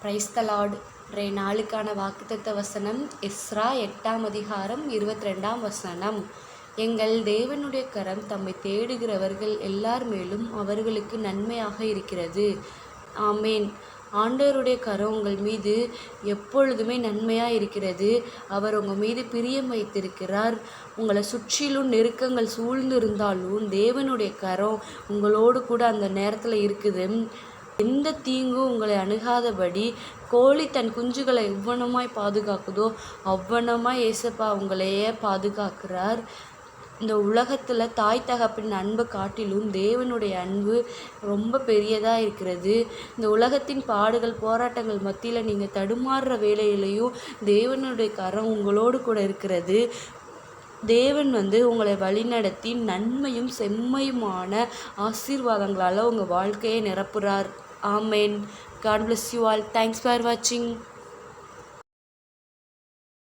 Praise the Lord. இன்றைய நாளுக்கான வாக்குத்தத்த வசனம் எஸ்ரா 8:22. எங்கள் தேவனுடைய கரம் தம்மை தேடுகிறவர்கள் எல்லார் மேலும் அவர்களுக்கு நன்மையாக இருக்கிறது. ஆமேன். ஆண்டவருடைய கரம் உங்கள் மீது எப்பொழுதுமே நன்மையாக இருக்கிறது. அவர் உங்கள் மீது பிரியம் வைத்திருக்கிறார். உங்களை சுற்றிலும் நெருக்கங்கள் சூழ்ந்து இருந்தாலும் தேவனுடைய கரம் உங்களோடு கூட அந்த நேரத்தில் இருக்குது. எந்த தீங்கும் உங்களை அணுகாதபடி கோழி தன் குஞ்சுகளை எவ்வளமாய் பாதுகாக்குதோ அவ்வளமாய் ஏசப்பா உங்களையே பாதுகாக்கிறார். இந்த உலகத்தில் தாய் தகப்பின் அன்பை காட்டிலும் தேவனுடைய அன்பு ரொம்ப பெரியதாக இருக்கிறது. இந்த உலகத்தின் பாடுகள் போராட்டங்கள் மத்தியில் நீங்கள் தடுமாறுற வேலையிலையும் தேவனுடைய கரம் உங்களோடு கூட இருக்கிறது. தேவன் உங்களை வழிநடத்தி நன்மையும் செம்மையுமான ஆசீர்வாதங்களால் உங்கள் வாழ்க்கையை நிரப்புகிறார். ஆமேன். God bless you all. Thanks for watching.